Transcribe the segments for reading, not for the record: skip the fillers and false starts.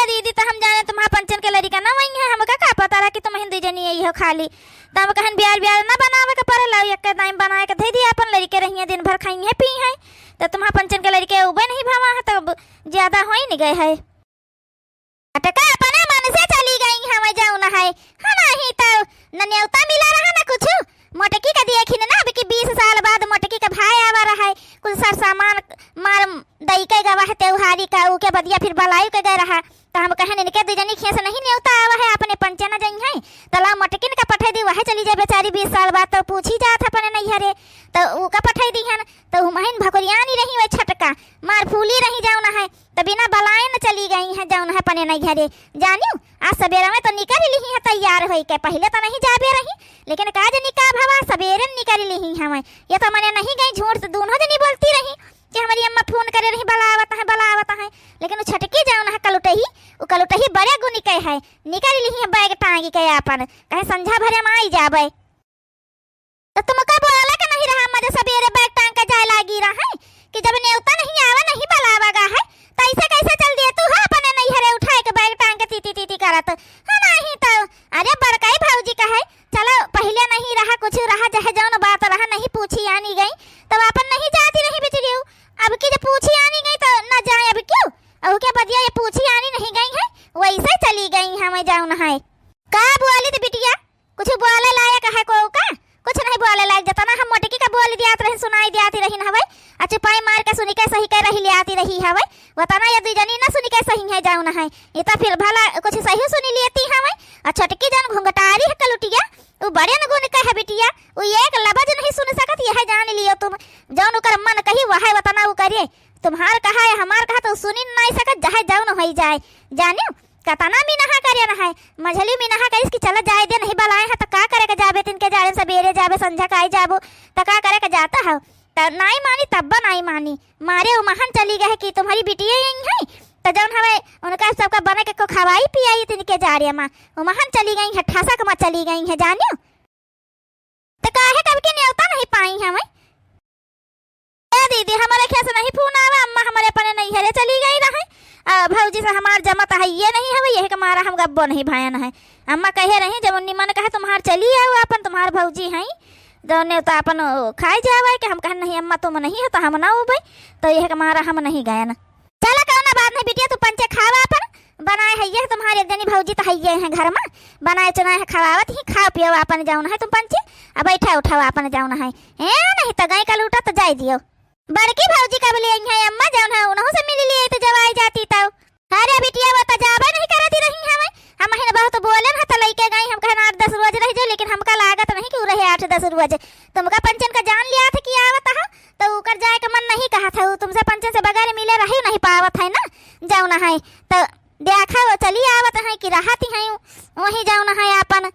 दीदी तो हम जाने तुम्हारा पंचन के लड़का ना वही है, हमका का पता रहा कि तुम हिंदी जनी यही हो खाली। तो हम कहन ब्यार ब्यार ना बनावे के पड़े ला, एक टाइम बनाए के दे दिया अपन लड़के रही दिन भर खाई है पी है। तो तुम्हारा पंचन के लड़के उबे नहीं भावा है तो ज्यादा हो ही नहीं गए है। अटका अपने मन से चली गई हम जाऊ ना है नहीं तो नन्यौता मिला रहा ना कुछ मोटकी का देखी ना अभी कि 20 साल बाद मोटकी का भाई आवा रहा है, कुछ सर सामान मार दई के गवा है त्योहारी का ऊ के बदिया फिर बलाई के गए रहा। तो हम कहन इनके दुजनी खेस नहीं न्योता आवा है अपने पंचना जई है तो ला मोटकिन का पठाई दी वह चली जाए बेचारी 20 साल बाद तो पूछी जात अपने नैहरे तो ऊ का पठाई दी हन तो महीन भकोरियानी रही वही छटका मार फूली रही जाऊ ना है तो बिना बलाए न चली गई है जाऊ ना है अपने नैहरे। जानियो आज सवेरे में तो निकल ली है तैयार होई के, पहले तो नहीं जाबे रही लेकिन काज निका भवा सवेरे निकल ली ही हमें ये तो मैंने नहीं गई झूठ से दोनों जनी बोलती रही कि हमारी अम्मा फोन करे रही बलावत है लेकिन वो छटकी जाऊ ना है कलुटही बड़े गुनी के है निकल ली है बैग टांगी के अपन कहे संझा भरे में आई जाबे। तो तुम का बोला कि नहीं रहा मजे सवेरे बैग टांग के जाए लागी रहा है कि जब न्योता नहीं आवा नहीं बलावागा है तो ऐसे कैसे चल दिए तू है अपने नैहरे उठाए के बैग टांग के टीटी करत है नहीं तो अरे बड़काई भौजी का है चलो पहले नहीं रहा कुछ रहा जहे जौन बात रहा नहीं पूछी आनी गई तब अपन नहीं जाती रही बिचड़ी अब की जब पूछी आनी गई तो न जाए अब क्यों अब क्या बदिया ये पूछी आनी नहीं गई है वैसे चली गई हमें जाऊ ना है का बोली तो बिटिया कुछ बोले लायक है को का कुछ नहीं बोले लायक जतना हम मोटकी का बोल दियात रही सुनाई दियाती रही हवे अच्छा पाई मार के सुनी के सही कह रही लियाती रही हवे बताना ये दुई जनी ना सुनी के सही है जाऊ ना है ये तो फिर भला कुछ सही सुनी लेती हवे और छोटकी जन घुंघटारी है कलुटिया वो बड़े न गुण कहे बिटिया वो एक लबज नहीं सुन सकत यह जान लियो तुम जौन उकर मन कही वह बताना वो करे तुम्हार कहा है हमार कहा तो सुनी नहीं सकत जहे जाऊ न होई जाए। जानियो कतना मिनहा करे ना है मझली मिनहा करिस कि चला जाए दे नहीं बलाए है तो का करे के जाबे तिनके जाड़े सवेरे जाबे संझा का आई जाबो तो का करे के जाता है तो नहीं मानी तब नहीं मानी मारे वो महान चली गए कि तुम्हारी बिटिया यही है तो जौन हवे उनका सबका बने के को खवाई पियाई तिनके जाड़े मां वो महान चली गई है ठासक में चली गई है। जानियो तो काहे कब के न्योता नहीं पाई हमें दीदी हमारे ख्याल से नहीं फोन आवा अम्मा हमारे अपने नैहरे चली गई रहे भौजी से हमार जमत है ये नहीं है ये हमारा हम गब्बो नहीं भायन है अम्मा कहे रही जब निमन कहे तुम्हार चली आओ अपन तुम्हार भौजी है जो ने तो अपन खाए जावे कि हम कहे नहीं अम्मा तुम नहीं है तो हम ना उबे तो ये हमारा हम नहीं गए ना चला कहना बात नहीं बिटिया तू पंचे खावा अपन बनाए है ये तुम्हारे एक जनी भौजी तो है हैं घर में बनाए चुनाए है खवावत ही खा पियो अपन जाऊ है तुम पंचे अब बैठा उठाओ अपन जाऊ है नहीं तो गई कल उठा तो जाए दियो बड़की भौजी का बोले है अम्मा जाऊ है उन्हों से मिल लिए तो जब आई जाती तो अरे बिटिया वो तो जाबे नहीं करती रही हम ही बहुत बोले ना तो लेके गई हम कहना 8-10 रोज रह जाओ लेकिन हमका लागत नहीं कि रहे 8-10 रोज तुमका पंचन का जान लिया था कि आवत है तो उकर जाए का मन नहीं कहा था तुमसे पंचन से बगैर मिले रही नहीं पावत है ना जाऊ ना है तो देखा वो चली आवत है कि रहती है वहीं जाऊ ना है अपन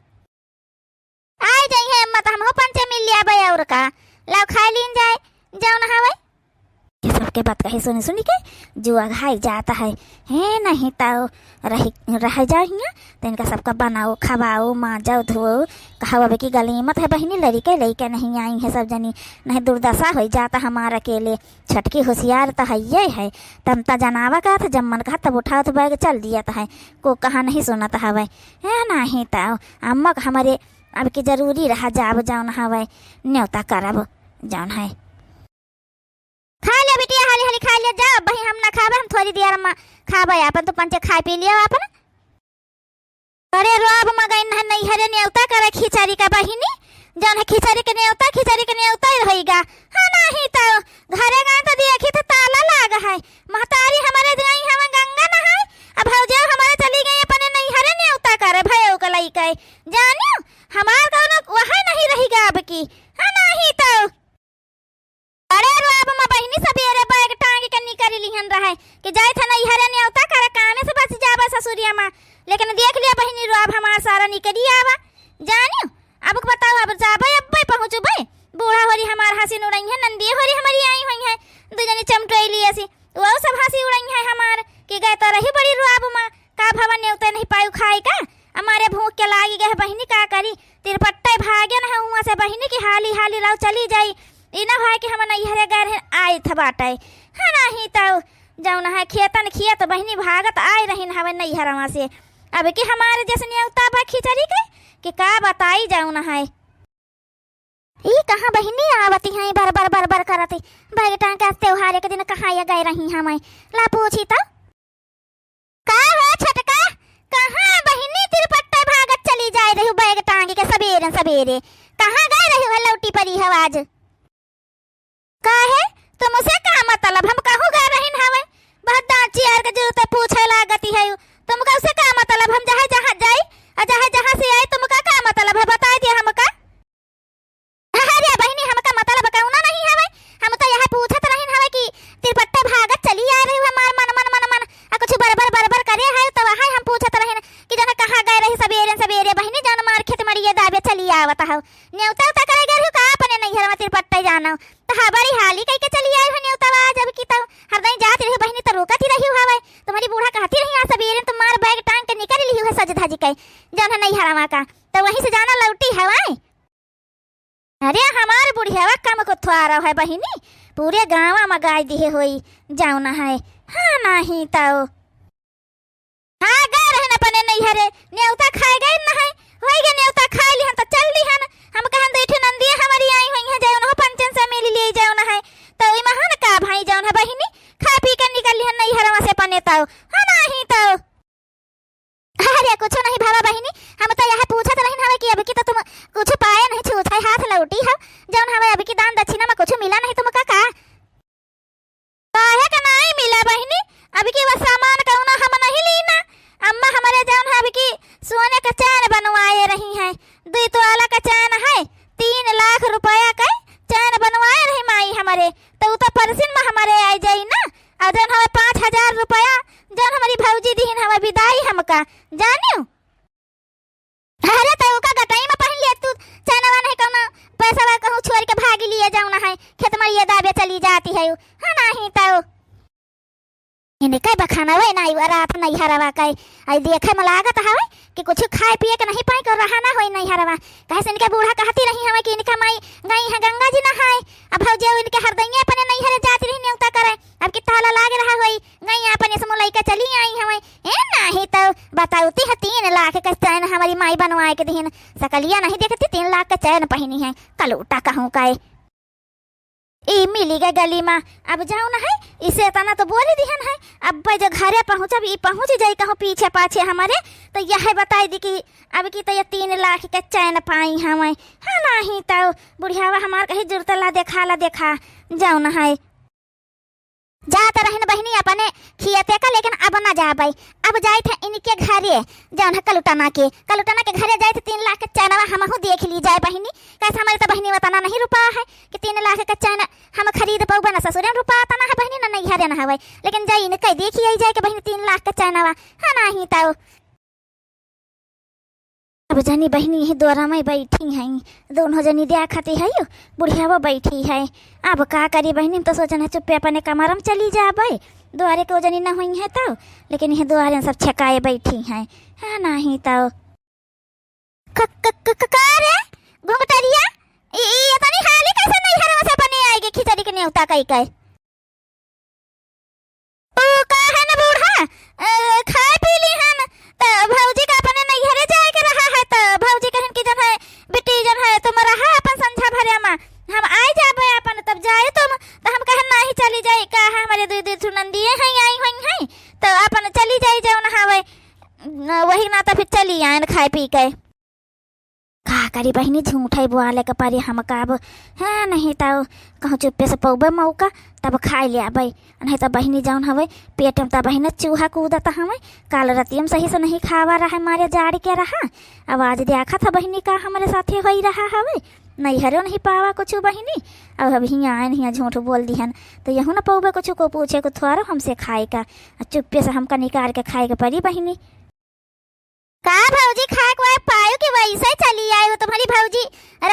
आई जाई है अम्मा तो हम हो पंचे मिल लिया भाई और का लाओ खा लीन जाए जाऊ ना है ये सबके बात कही सुनी सुनी के जुआ घाई जाता है नहीं तो रह जाइए तो इनका सबका बनाओ खवाओ मांजाओ धोओ कहा कि गलीमत है बहनी लड़के लड़के नहीं आई है सब जनी नहीं दुर्दशा हो जाता हमारा अकेले छटकी होशियार तो है ये है तम तो जनावा का था जब मन कहा तब उठाओ तो बैग चल दिया था है को कहा नहीं सुना था हवे नहीं तो अम्मा हमारे अब की जरूरी रहा जाब जाऊन हवे न्योता करब जाऊन है खा ले बिटिया हाली हाली खा ले जा भाई हम ना खाबे हम थोड़ी देर में खाबे अपन तो पंचे खाए पी लिया अपन अरे रोब मगई नहीं हरे न्योता करे खिचड़ी का बहिनी जौन है खिचड़ी के न्योता ही रहेगा हाँ नहीं तो घरे गए तो देखी तो ताला लाग है महतारी हमारे गई हम गंगा नहाए अब भौजी हमारे चली गई अपने नहीं हरे न्योता करे भयो के लई के जानियो हमार कौनो वहां नहीं रहेगा अब की हाँ नहीं तो अरे रोब में बहिनी सवेरे बैग टांग के निकल लिहन रहे कि जाए था नहीं हरे न्योता करे कामे से बच जाबा ससुरिया मां लेकिन देख लिया बहिनी रोब हमार सारा निकली आवा जानियो अब बताओ अब जाबे अब पहुंचबे बूढ़ा होरी हमार हंसी उड़ई है नंदी होरी हमारी आई हुई है दो जनी चमटोई ली ऐसी वो सब हंसी उड़ई है हमार कि गए तो रही बड़ी रोब मां का भवन न्योता नहीं पायु खाए का हमारे भूख के लागी गए बहिनी का करी तिरपट्टे भागे न हुआ से बहिनी की हाली हाली लाओ चली जाई इना भाई कि हम नहीं हरे गए आए थे बाटे है नहीं तो जौन है खेतन खियत बहिनी भागत आए रहीन हवे नैहरवा से। अब कि हमारे जैसे न्योता बा खिचड़ी के कि का बताई जौन है। ई कहाँ बहिनी आवती हैं बर बर बर बर करती भगटान का त्योहार के दिन कहाँ या गए रही हमें ला पूछी तो का हो छटका कहाँ बहिनी तिरपट्टा भागत चली जाए रही बैग टांग के सवेरे सवेरे कहाँ गए रही हो लौटी परी हो आज का है तुम उसे का मतलब हम कहूँ गए रही हमें बहुत दांची यार के जरूरत पूछे लागती है तुमका उसे का मतलब हम जहाँ जहाँ जाए और जहाँ से आए तुमका का मतलब है बता दिया हमका। अरे बहिनी हमका मतलब कहूना नहीं हवे हम तो यह पूछत रही हवे कि तिरपट्टे भागत चली आ रही हमार मन मन मन मन आ कुछ बरबर बरबर करे है तो वहां हम पूछत रही कि जन कहां गए रही सवेरे सवेरे बहिनी जन मार खेत मरिए दाबे चली आवत हो न्योता उता करे गए का अपने नैहर में तिरपट्टे जानो तो हमारी हाली कह के चली आई हो न्योता आज अब की तो हरदई जात रही बहिनी तो रोकत ही रही हवे तुम्हारी बूढ़ा कहती रही आज सवेरे तुम मार बैग टांग के निकल ली है सज धज के जन नैहरवा का तो वहीं से जाना लौटी हवे। अरे हमारे बुढ़ियावा कम को थुआरा है बहिनी पूरे गाँव में गाय दिए हुई जाओ ना है हाँ नहीं तो हाँ गए रहे न अपने नैहरे न्योता खाए गए न है होई गए न्योता खा ली तो चल ली हन हम कहन बैठे नंदी हमारी आई हुई है जाओ ना पंचन से मिल लिए जाओ ना है तो ई महान का भाई जाओ ना बहिनी खा पी के निकल ली हन नैहरवा से पने तो हाँ नहीं तो अरे कुछ नहीं भावा बहिनी हम तो यह पूछत रही हवे कि अब की तो तुम कुछ पाए नहीं छूछाई हाथ लौटी है जौन हवे अब की दान दक्षिणा में कुछ मिला नहीं तुमका का काहे का नहीं मिला बहिनी अब की वो सामान कौना हम नहीं लीना अम्मा हमारे जौन है अब की सोने का चैन बनवाए रही है 2 तोला का चैन है 3 लाख रुपया का चैन बनवाए रही माई हमारे तो तो परसिन में हमारे आई जाई ना और जौन हवे 5000 रुपया जौन हमारी भौजी दीन हमें विदाई हमका जानियो। अरे तो का गटाई में पहन लिया तू चैनवा नहीं कहना पैसा वा कहूँ छोड़ के भागी लिए जाऊँ ना है खेत में ये दाबे चली जाती है हाँ नहीं तो इन्हें कई बखाना वे नहीं रात नहीं हरवा कई आई देखे में लागत हवे कि कुछ खाए पिए के नहीं पाई कर रहा ना होई नहीं हरवा कहे से इनके बूढ़ा कहती रही हमें कि इनका माई गई है गंगा जी नहाए अब भौजी इनके हरदैया अपने नहीं हरे जाती रही न्योता करे अब कि ताला लागे रहा होई गई अपने से मुलई के चली आई हमें ए नहीं तो बताऊती है 3 लाख का चैन हमारी माई बनवाए के दिन सकलिया नहीं देखती 3 लाख का चैन पहनी है कलूटा कहूँ का ई मिली गए गली में अब जाओ ना है इसे तना तो बोली दिहन है अब भाई जो घरे पहुँचब ई पहुँच जाई कहूँ पीछे पाछे हमारे तो यह बताई दी कि अब की तो ये 3 लाख के चैन पाई हमें हाँ नहीं तो बुढ़ियावा हमार कहीं जरूरत ला देखा जाओ ना है जाते रहन बहिनी अपने खियते का लेकिन अब ना जा भाई अब जाए थे इनके घरे जौन है कलुटाना के घरे जाए थे 3 लाख का चैनवा हमहू देख ली जाए बहिनी कैसे हमारी तो बहिनी बताना नहीं रुपा है कि 3 लाख का चैन हम खरीद पाऊबा ना ससुरे रुपा तना है बहिनी ना नहीं घरे ना हवे लेकिन जाई इनके देखी आई जाए कि बहिनी 3 लाख का चैनवा हाँ नहीं तो अब जनी बहनी यही द्वारा में बैठी हैं दोनों जनी दिया खाती है बुढ़िया वो बैठी है अब का करी बहनी तो सोचन है चुप्पे अपने कमरम चली जा भाई द्वारे को जनी ना हुई है तो लेकिन यह द्वारे सब छकाए बैठी हैं है नहीं तो रे घुंघटरिया ये तो नहीं हाली कैसे नहीं हरवा से बने आएगी खिचड़ी के न्योता कई ओ का है ना बूढ़ा खाए पी ली हम तो भौजी का अपने नहीं हरे जाए के रहा है तो भौजी कहन की जन है बेटी जन है तुम रहा अपन संझा भरे में हम आई जाबे अपन तब जाए तुम तो हम कहन नहीं चली जाए का है हमारे दो सुनंदिए हैं आई हुई हैं तो अपन चली जाए जाओ ना हवे वही ना तो फिर चली आए खाए पी के का करी बहनी झूठे बुआले के पारी हम काब है नहीं तो कहूँ चुप्पे से पौबे मौका तब खाए लिया भाई नहीं तो बहनी जाऊन हवे पेट में तब बहन चूहा कूदता हमें काल रतियम सही से नहीं खावा रहा मारे जाड़ के रहा आवाज देखा था बहनी का हमारे साथे हो रहा हवे नहीं हरो नहीं पावा कुछ बहनी अब अब हियाँ आए नहीं झूठ बोल दिहन तो यहू ना पौबे कुछ को पूछे को थोड़ा हमसे खाए का चुप्पे से हमका निकाल के खाए के पड़ी बहनी का भौजी खाक वाय पायो कि वैसे चली आई वो तुम्हारी भौजी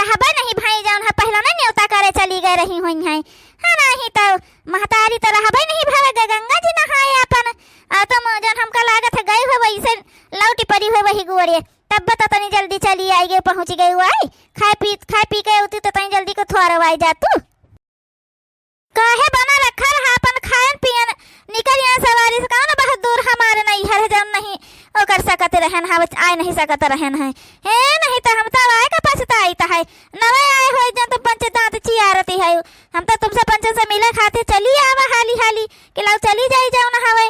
रहबा नहीं भाई जान है पहला ना न्योता करे चली गए रही हुई है हाँ नहीं तो महतारी तो रहबा नहीं भावे गंगा जी नहाए अपन तुम जन हमका लागत है गए हो वैसे लौटी पड़ी हो वही गोरे तब बता तनी जल्दी चली आई गए पहुंच गई हुई खाए पी के उती तो तनी जल्दी को थोड़ा आई जा तू काहे बना रखा रहा अपन खान पियन निकल यहाँ सवारी से कहो ना, बहुत दूर हमारे नहीं है जौन नहीं ओ कर सकते रहन हम आए नहीं सकते रहन है हे नहीं तो हम तो आए का पछताई है नवे आए हो जन तो पंच दांत चियारती है हम तो तुमसे पंच से मिले खाते चली आवा हाली हाली कि लाओ चली जाई जाओ ना हवे।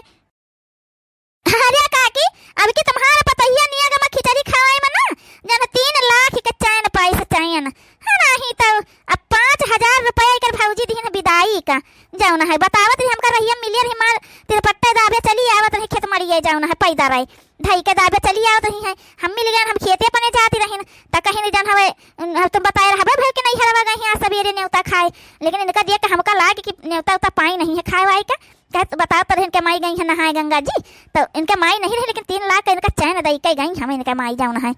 अरे काकी अब की तुम्हारा पतैया निया गमा खिचड़ी खावाई में ना जन 3 लाख के चैन पैसा चाहिए नहीं तो अब 5,000 रुपया कर भौजी दी विदाई का जाओ ना है बतावत रही हमका रहिया मिलियर हिमार तेरे पट्टे दाबे चली आवत रही खेत मरिए जाओ ना है पैदा रही ढाई के दाबे चली आवत रही है हम मिल गए हम खेते पने जाती रही त कहीं नहीं जान हवे तुम बताए रहा भाई कि नहीं हरवा गई यहाँ सवेरे न्योता खाए लेकिन इनका देख के हमका लागे कि न्योता उता पाई नहीं है खाए वाई का कहते बताओ तो इनके माई गई है नहाए गंगा जी तो इनके माई नहीं रही लेकिन 3 लाख का इनका चैन दई के गई हमें इनके माई जाओ ना है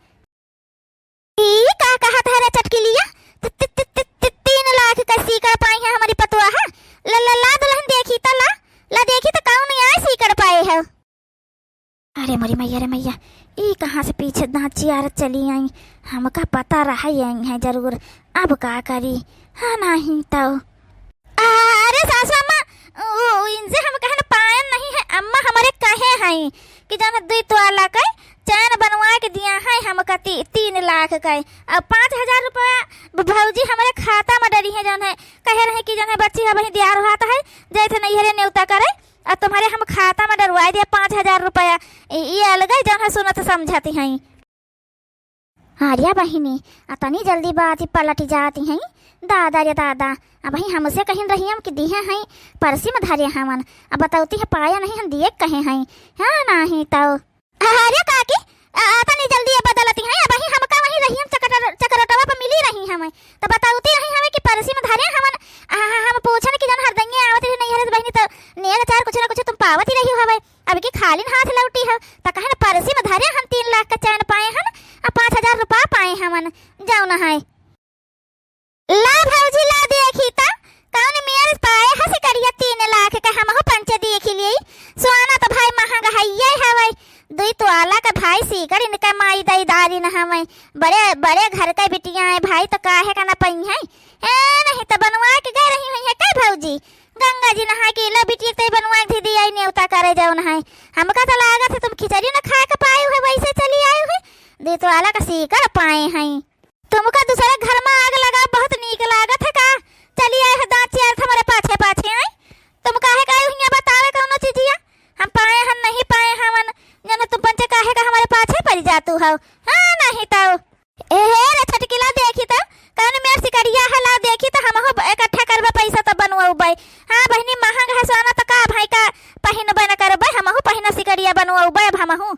का कहा था रे चटकी लिया 3 लाख का सीकर पाई है हमारी पतुआ है ला दुल्हन देखी तो ला देखी तो कौन नहीं आए सीकर पाए है। अरे मोरी मैया रे मैया ये कहाँ से पीछे नाची आरत चली आई हमका पता रहा यही है जरूर अब का करी हाँ नहीं तो अरे सासू अम्मा इनसे हम कहने पाए नहीं है अम्मा हमारे कहे हैं कि जाना 2 तोला का चैन बनवा के दिया है हमका 3 लाख का अब 5,000 रुपया भौजी हमारे खाता में डरी है जौन है कहे रहे कि जौन है बच्ची वही दियार हुआ है जैसे नहीं हरे न्योता करे और तुम्हारे हम खाता में डरवा दिया 5,000 रुपया ये अलग है जौन है सुनत समझती हैं। आर्या बहिनी अतनी जल्दी बात पलट जाती हैं दादा रे दादा अब वही हमसे कहीं रही हम कि दिए हैं परसी में धरे हमन अब बताती है पाया नहीं हम दिए कहे हैं हाँ नहीं तो अरे काकी अतनी जल्दी बदलती हैं अब वही हमका वही रही हम चकरटवा पर मिली रही हमें तो बताती रही हमें कि परसी में धरे हमन हम पूछन कि जन हरदंगे आवत रही नहीं हरत बहिनी तो नेग चार कुछ ना कुछ तुम पावत ही रही हो हवे अब की खाली हाथ लौटी है तो कहे ना परसी में धरे हम 3 लाख का चैन पाए हम अब 5,000 रुपया पाए हमन जाओ ना है ला भौजी ला देखी ता कौन मेरे पाए हस करिया 3 लाख का हम हो पंच देखी लिए सोना तो भाई महंगा है ये हवे 2 तोला का भाई सीकर इनका माई दाईदारी न हवे बड़े बड़े घर का बिटिया है भाई तो काहे का ना पई है नहीं तो बनवा के गए रही हुई है क्या भौजी गंगा जी नहा के ला बिटिया ते बनवा के दी आई न्योता करे जाओ ना है हमका तो लागत है तुम खिचड़ी न खा के पाए हुए वैसे चली आए हुए 2 तोला का सीकर पाए हैं तुमका दूसरे घर में आग लगा बहुत नीक लागत है का चली आए है दांत यार हमारे पाछे पाछे आई तुम काहे का हुई बतावे कौनो चीजिया हम पाए हम नहीं पाए हमन जन तुम पंचे काहे का हमारे पाछे पड़ जातू हो हाँ नहीं तो ए रे छटकिला देखी तो कौन मेरे सिकरिया हला देखी तो हम हो इकट्ठा करबे पैसा तो बनवाऊबे हाँ बहनी महंग है सोना तो का भाई का पहिन बन करबे हम हो पहिना सिकरिया बनवाऊबे अब हम हो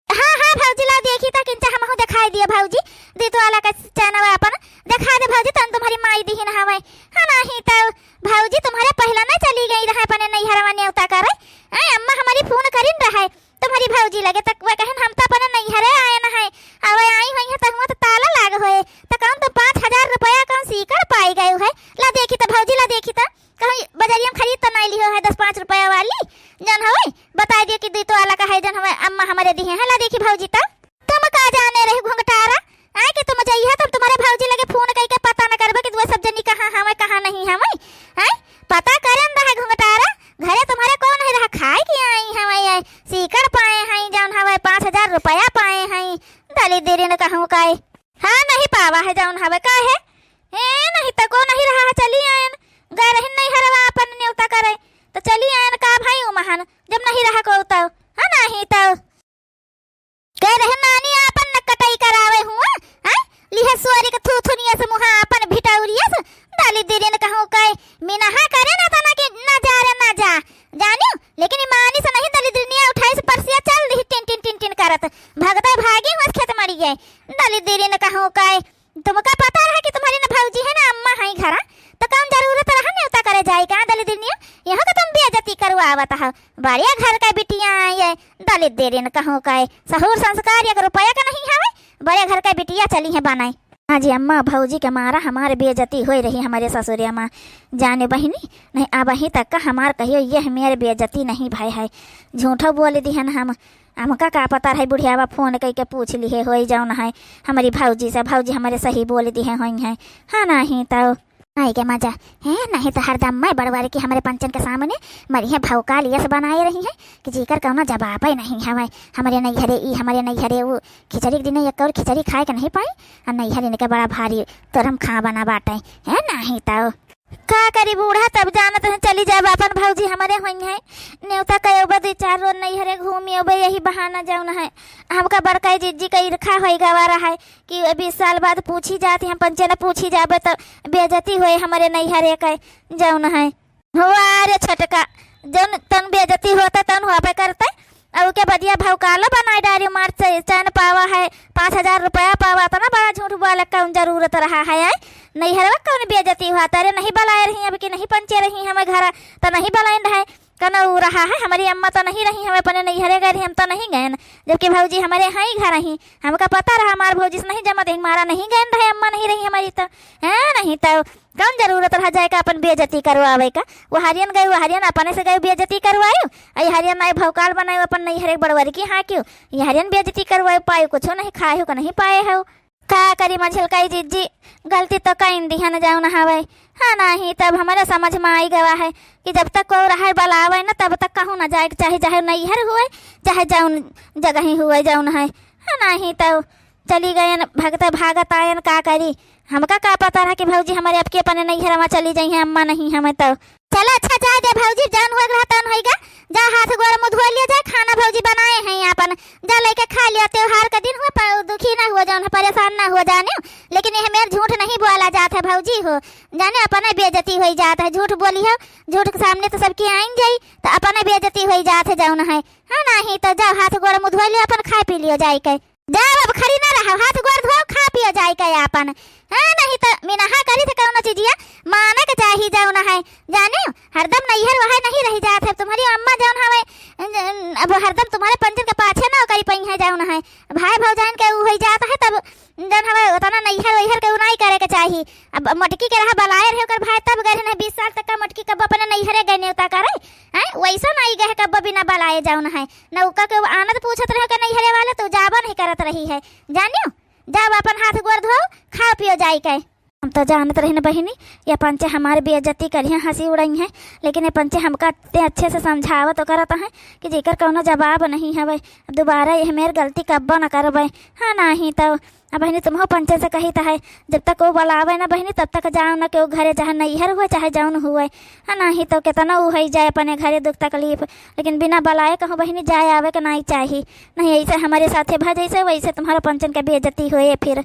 हाँ भौजी ला देखी तो किंचा हम हो दिखाई दिया भौजी दी तो वाला का चैनल अपन दिखा दे भौजी तन तुम्हारी माई दी न हवे हाँ नहीं तो भौजी तुम्हारे पहला ना चली गई रहा पने नहीं हरवा न्योता करे अम्मा हमारी फोन करिन रहा तुम्हारी भौजी लगे तक वे कहन हम तो अपने नहीं हरे आए न है अब आई हुई है तो हम तो ताला लाग होए तो कौन तो 5,000 रुपया कौन सीकर पाई गए है ला देखी तो भौजी ला देखी तो कहीं बाजारिया में खरीद तो नहीं लियो है 10-5 रुपया वाली जन हवे बता दिए कि 2 तोला का है जन हवे अम्मा हमारे दी है ला देखी भौजी तो तुम का जाने रहे घुंघटारा आए कि तुम जाइए तो तुम्हारे भौजी लगे फोन करके पता न करबे कि वो सब जनी कहां हमें कहां नहीं हमें हैं पता करन रहा घुंघटारा घरे तुम्हारे कौन है रहा खाए की आई हमें सीकर पाए हैं जौन हवे 5,000 रुपया पाए हैं दली देरी न कहूं काए हाँ नहीं पावा है जौन हवे का है नहीं तो को नहीं रहा चली आयन गए रही नहीं हरवा अपन न्योता करे तो चली आयन का भाई महान जब नहीं रहा को तो हाँ नहीं तो कह रहे नानी अपन न कटाई करावे हुआ हैं लिहे सोरी के थूथुनिया से मुहा अपन भिटाउरिया से डाली देरी न कहूं काए मीना हा करे ना तना के ना जा रे ना जा जानियो लेकिन ईमानी से नहीं दली दुनिया उठाई से परसिया चल रही टिन करत भगता भागी हुआ खेत मरी गए दली देरी न कहूं काए तुमका पता रहा कि तुम्हारी न भौजी है ना अम्मा है घरा तो कौन जरूरत रहा न्योता करे जाए का दली दुनिया यहाँ तो तुम बेइज्जती करवावत हो बढ़िया घर का बिटिया आई है दलित देरी न कहूं काए सहूर संस्कार 1 रुपया का नहीं हवे बड़े घर का बिटिया चली है बनाई हाँ जी अम्मा भौजी के मारा हमारे बेइज्जती हो रही हमारे ससुरिया माँ जाने बहिनी नहीं अब ही तक का हमार कहियो ये मेरे बेइज्जती नहीं भाई है झूठा बोल दी है ना हमका का पता है बुढ़ियावा फोन करके पूछ ली है हो जाओ ना है हमारी भौजी से भौजी हमारे सही बोल दी है हाँ नहीं तो आई के मजा है नहीं तो हरदम मैं बड़वारी की हमारे पंचन के सामने मरी है भौकाल यस बनाए रही है कि जीकर कौनो जवाब ही नहीं हवे। हमारे नहीं हरे ई हमारे नहीं हरे वो खिचड़ी के दिन एक और खिचड़ी खाए के नहीं पाई और नहीं हरे के बड़ा भारी तो हम खा बना बाटे है नहीं तो का करी बूढ़ा तब जानत है चली जाब अपन भौजी हमारे होई है नेवता कयो बदे 4 रोज नहीं हरे घूमी अबे यही बहाना जाऊन है। हमका बड़का जिज्जी का ईर्खा होई गवारा है कि 20 साल बाद पूछी जाती हम पंचे न पूछी जाबे तो बेइज्जती होए हमारे नहीं हरे का जाऊन है। हुआ रे छटका जन तन बेइज्जती होता तन हुआ पे करते और के बदिया भौकाला बनाए डारी मार से चैन पावा है 5000 रुपया पावा तो ना बड़ा झूठ बोले कौन जरूरत रहा है नहीं हरवा कौन बेइज्जती हुआ तारे नहीं बलाए रही अब कि नहीं पंचे रही हमें घर तो नहीं बलाइन रहे कना उ रहा है हमारी अम्मा तो नहीं रही हमें अपने नहीं हरे गए हम तो नहीं गए जबकि भौजी हमारे यहाँ ही घर रही हमका पता रहा हमारे भौजी से नहीं जमा दे हमारा नहीं गए रहे अम्मा नहीं रही हमारी तो है नहीं तो कौन जरूरत रह जाएगा अपन बेइज्जती करवावे का। वो हरियन गए वो हरियन अपने से गए बेइज्जती करवायो आई हरियन आई भौकाल बनाए अपन नहीं हरे बड़वारी की हाँ क्यों ये हरियन बेइज्जती करवाए पाए कुछ नहीं खाए हो का नहीं पाए हो का करी मझलकाई जिज्जी गलती तो कहीं दिहा न जाऊ न हवे हाँ नहीं तब हमारे समझ में आई गवा है कि जब तक को रहा बलावे न तब तक कहूँ न जाए चाहे चाहे नैहर हुए चाहे जाऊन जगह ही हुए जाऊन है हाँ नहीं तब चली गए भगत भागत आयन का करी हमका का पता रहा कि भौजी हमारे अब के अपने नैहर में चली जाई है अम्मा नहीं हमें तो चलो अच्छा जा जा भौजी जान हो रहा तन होएगा जा हाथ गोड़ मुँह धो लिया जाए खाना भौजी बनाए हैं अपन जा लेके खा लिया त्योहार का दिन हुआ दुखी ना हुआ जाओ परेशान ना हो जाने लेकिन यह मेरे झूठ नहीं बोला जाता है भौजी हो जाने अपने बेइज्जती हो जाता है झूठ बोली हो झूठ के सामने तो सबकी आइन जाई तो अपने बेइज्जती हो जाते जाओ न है हाँ नहीं तो जाओ हाथ गोड़ मुँह धो लियो अपन खा पी लियो जाए के जाओ अब खड़ी ना रहो हाथ गोड़ धो खा पियो जाए के अपन हाँ नहीं तो मिनहा करी थे कौन चीजिया माने के चाहिए जाओ ना है जाने हरदम नैहर वहाँ नहीं रही जात है तुम्हारी अम्मा जाओ हवे अब हरदम तुम्हारे पंचन के पाछे ना करी पई है जाओ ना है भाई भौजान के उ हो जाता है तब जन हवे उतना नैहर वैहर के नहीं करे के चाहिए। अब मटकी के रहा बलायर है ओकर भाई तब गए ना 20 साल तक का मटकी कब अपने नैहरे गए नेवता करे हैं वैसा नहीं गए कब बिना बलाए जाओ ना है नौका के आनंद पूछत रहे के नैहरे वाले तो जाबा नहीं करत रही है जानियो जब अपन हाथ गोड़ धो खा पियो जाए के हम तो जानते रहे न बहिनी ये पंचे हमारे बेइज्जती करिए हंसी उड़ाई है लेकिन ये पंचे हमका अच्छे से समझावा तो करता है कि जेकर कौनो जवाब नहीं है भाई दोबारा ये मेरी गलती कब्बो न करबे हाँ नहीं तो अब बहनी तुम पंचे से कही है जब तक वो बुलावे ना बहनी तब तक जाओ ना कि वो घरे चाहे नैहर हुए चाहे जाऊन हुए हाँ नहीं तो कितना वो है जाए अपने घरे दुख तकलीफ लेकिन बिना बुलाए कहूँ बहनी जाए आवे के नहीं चाहिए नहीं ऐसे हमारे साथे भा जैसे वैसे तुम्हारा पंचन का बेइज्जती हुए फिर